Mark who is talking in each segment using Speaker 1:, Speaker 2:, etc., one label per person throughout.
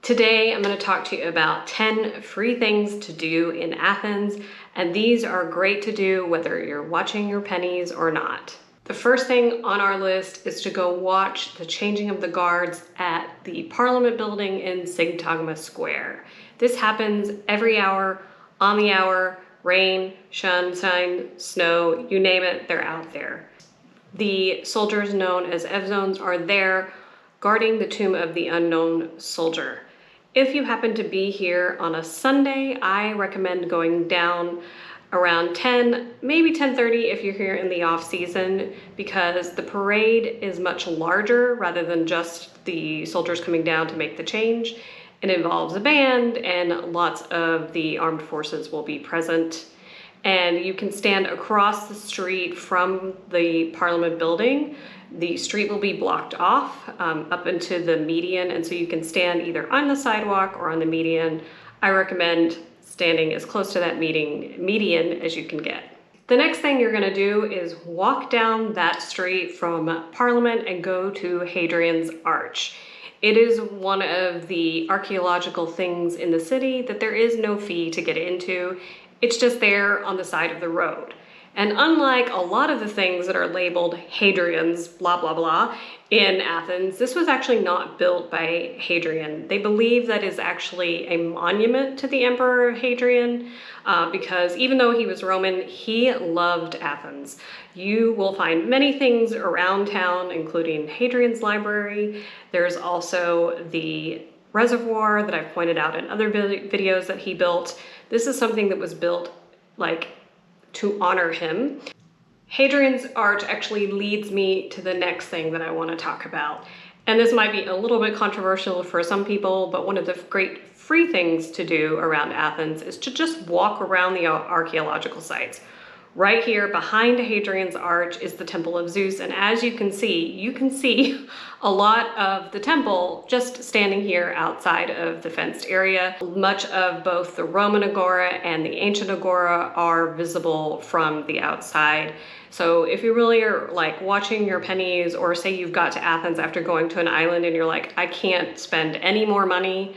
Speaker 1: Today, I'm going to talk to you about 10 free things to do in Athens, and these are great to do whether you're watching your pennies or not. The first thing on our list is to go watch the changing of the guards at the Parliament building in Syntagma Square. This happens every hour, on the hour, rain, sunshine, snow, you name it, they're out there. The soldiers known as Evzones are there guarding the tomb of the unknown soldier. If you happen to be here on a Sunday, I recommend going down around 10, maybe 10:30 if you're here in the off season, because the parade is much larger rather than just the soldiers coming down to make the change. It involves a band and lots of the armed forces will be present. And you can stand across the street from the Parliament building. The street will be blocked off up into the median, and so you can stand either on the sidewalk or on the median. I recommend standing as close to that median as you can get. The next thing you're gonna do is walk down that street from Parliament and go to Hadrian's Arch. It is one of the archaeological things in the city that there is no fee to get into. It's just there on the side of the road. And unlike a lot of the things that are labeled Hadrian's blah, blah, blah in Athens, this was actually not built by Hadrian. They believe that is actually a monument to the Emperor Hadrian because even though he was Roman, he loved Athens. You will find many things around town, including Hadrian's library. There's also the reservoir that I've pointed out in other videos that he built. This is something that was built to honor him. Hadrian's Arch actually leads me to the next thing that I want to talk about. And this might be a little bit controversial for some people, but one of the great free things to do around Athens is to just walk around the archaeological sites. Right here behind Hadrian's Arch is the Temple of Zeus, and as you can see a lot of the temple just standing here outside of the fenced area. Much of both the Roman Agora and the ancient Agora are visible from the outside. So if you really are like watching your pennies, or say you've got to Athens after going to an island and you're like, I can't spend any more money,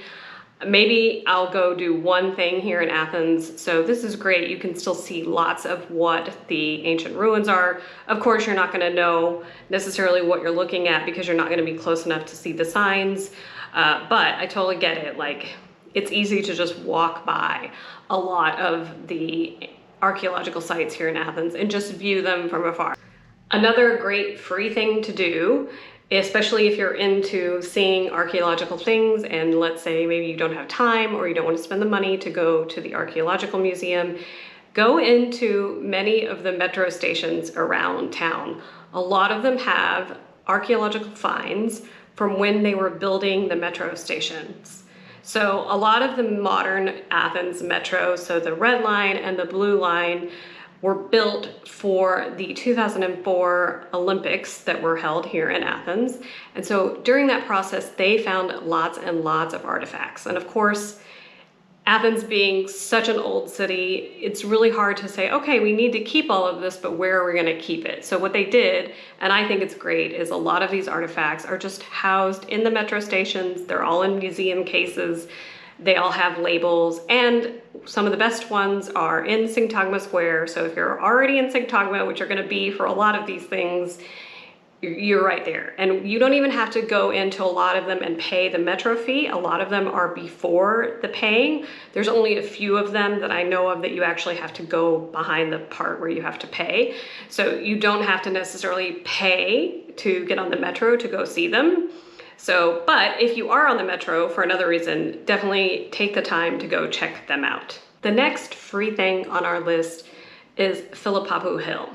Speaker 1: maybe I'll go do one thing here in Athens. So this is great. You can still see lots of what the ancient ruins are. Of course, you're not going to know necessarily what you're looking at because you're not going to be close enough to see the signs. But I totally get it. Like, it's easy to just walk by a lot of the archaeological sites here in Athens and just view them from afar. Another great free thing to do, especially if you're into seeing archaeological things and let's say maybe you don't have time or you don't want to spend the money to go to the archaeological museum, go into many of the metro stations around town. A lot of them have archaeological finds from when they were building the metro stations. So a lot of the modern Athens metro, so the red line and the blue line, were built for the 2004 Olympics that were held here in Athens. And so during that process, they found lots and lots of artifacts. And of course, Athens being such an old city, it's really hard to say, okay, we need to keep all of this, but where are we gonna keep it? So what they did, and I think it's great, is a lot of these artifacts are just housed in the metro stations. They're all in museum cases. They all have labels, and some of the best ones are in Syntagma Square. So if you're already in Syntagma, which you're gonna be for a lot of these things, you're right there. And you don't even have to go into a lot of them and pay the metro fee. A lot of them are before the paying. There's only a few of them that I know of that you actually have to go behind the part where you have to pay. So you don't have to necessarily pay to get on the metro to go see them. So, but if you are on the metro for another reason, definitely take the time to go check them out. The next free thing on our list is Papu Hill.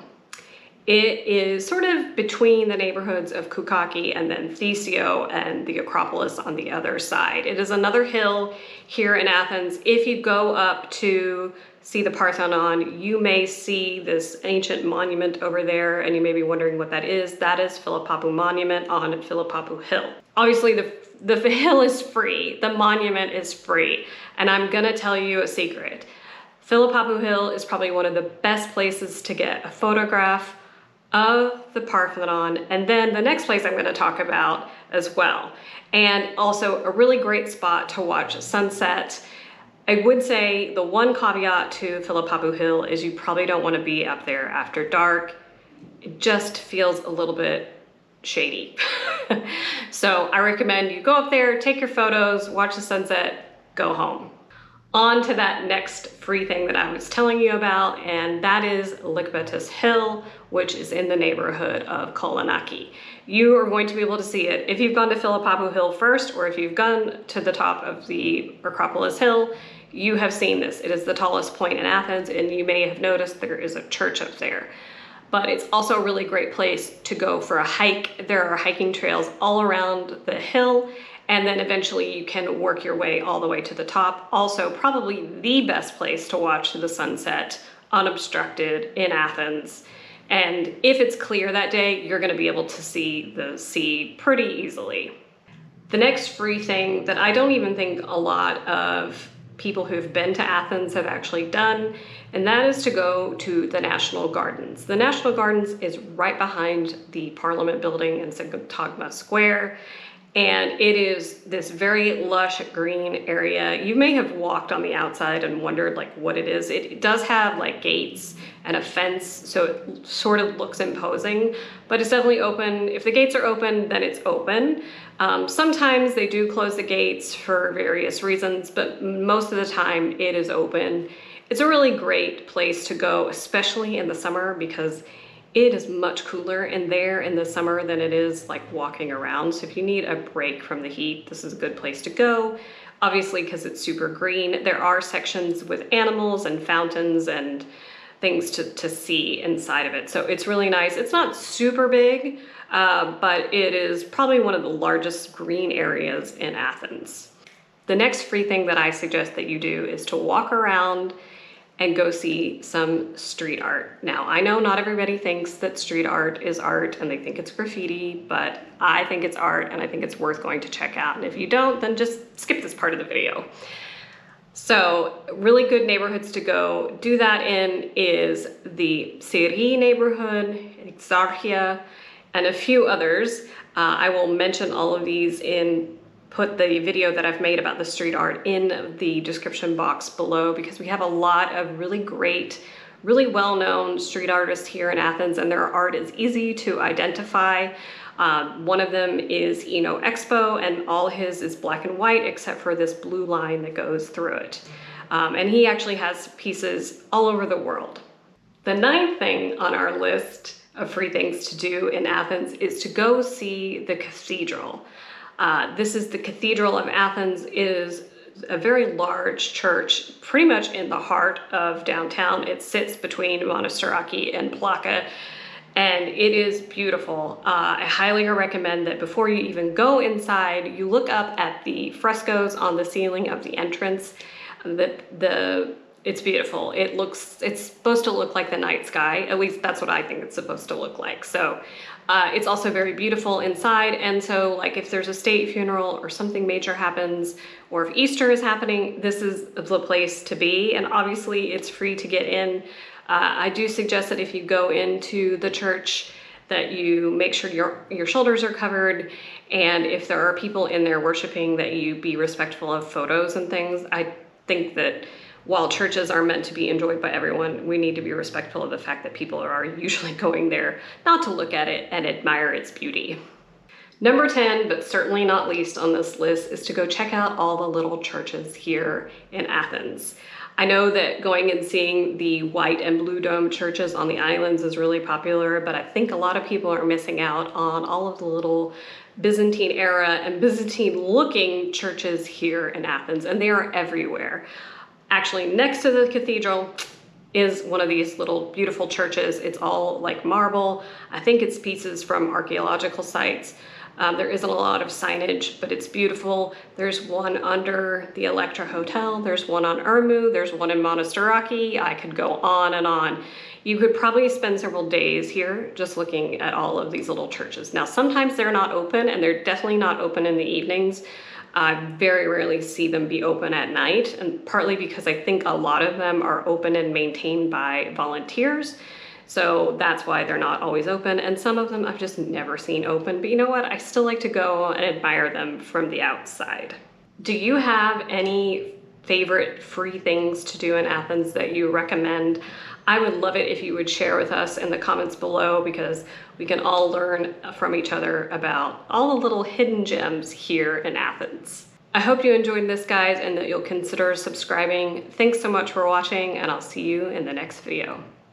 Speaker 1: It is sort of between the neighborhoods of Koukaki and then Thesio and the Acropolis on the other side. It is another hill here in Athens. If you go up to see the Parthenon, you may see this ancient monument over there and you may be wondering what that is. That is Papu Monument on Papu Hill. Obviously the hill is free, the monument is free, and I'm gonna tell you a secret. Papu Hill is probably one of the best places to get a photograph of the Parthenon, and then the next place I'm going to talk about as well. And also a really great spot to watch sunset. I would say the one caveat to Papu Hill is you probably don't want to be up there after dark. It just feels a little bit shady. So I recommend you go up there, take your photos, watch the sunset, go home. On to that next free thing that I was telling you about, and that is Lietus Hill, which is in the neighborhood of Kolonaki. You are going to be able to see it if you've gone to Papu Hill first, or if you've gone to the top of the Acropolis Hill, you have seen this. It is the tallest point in Athens, and you may have noticed there is a church up there. But it's also a really great place to go for a hike. There are hiking trails all around the hill, and then eventually you can work your way all the way to the top. Also, probably the best place to watch the sunset unobstructed in Athens. And if it's clear that day, you're gonna be able to see the sea pretty easily. The next free thing that I don't even think a lot of people who've been to Athens have actually done, and that is to go to the National Gardens. The National Gardens is right behind the Parliament building in Syntagma Square, and it is this very lush green area. You may have walked on the outside and wondered like what it is. It does have like gates and a fence, so it sort of looks imposing, but it's definitely open. If the gates are open, then it's open. Sometimes they do close the gates for various reasons, but most of the time it is open. It's a really great place to go, especially in the summer, because it is much cooler in there in the summer than it is like walking around. So if you need a break from the heat, this is a good place to go. Obviously, because it's super green. There are sections with animals and fountains and things to see inside of it. So it's really nice. It's not super big, but it is probably one of the largest green areas in Athens. The next free thing that I suggest that you do is to walk around and go see some street art. Now, I know not everybody thinks that street art is art and they think it's graffiti, but I think it's art and I think it's worth going to check out. And if you don't, then just skip this part of the video. So really good neighborhoods to go do that in is the Siri neighborhood, Exarchia, and a few others. I will mention all of these put the video that I've made about the street art in the description box below, because we have a lot of really great, really well-known street artists here in Athens, and their art is easy to identify. One of them is Eno Expo, and all his is black and white except for this blue line that goes through it. And he actually has pieces all over the world. The ninth thing on our list of free things to do in Athens is to go see the cathedral. This is the Cathedral of Athens. It is a very large church, pretty much in the heart of downtown. It sits between Monastiraki and Plaka, and it is beautiful. I highly recommend that before you even go inside, you look up at the frescoes on the ceiling of the entrance. It's beautiful. It's supposed to look like the night sky. At least that's what I think it's supposed to look like. So it's also very beautiful inside. And so like if there's a state funeral or something major happens, or if Easter is happening, this is the place to be. And obviously it's free to get in. I do suggest that if you go into the church that you make sure your shoulders are covered. And if there are people in there worshiping, that you be respectful of photos and things. I think that while churches are meant to be enjoyed by everyone, we need to be respectful of the fact that people are usually going there not to look at it and admire its beauty. Number 10, but certainly not least on this list, is to go check out all the little churches here in Athens. I know that going and seeing the white and blue dome churches on the islands is really popular, but I think a lot of people are missing out on all of the little Byzantine era and Byzantine looking churches here in Athens, and they are everywhere. Actually, next to the cathedral is one of these little beautiful churches. It's all like marble. I think it's pieces from archaeological sites. There isn't a lot of signage, but it's beautiful. There's one under the Electra Hotel. There's one on Irmu. There's one in Monastiraki. I could go on and on. You could probably spend several days here just looking at all of these little churches. Now, sometimes they're not open, and they're definitely not open in the evenings. I very rarely see them be open at night, and partly because I think a lot of them are open and maintained by volunteers. So that's why they're not always open. And some of them I've just never seen open, but you know what? I still like to go and admire them from the outside. Do you have any favorite free things to do in Athens that you recommend? I would love it if you would share with us in the comments below, because we can all learn from each other about all the little hidden gems here in Athens. I hope you enjoyed this, guys, and that you'll consider subscribing. Thanks so much for watching, and I'll see you in the next video.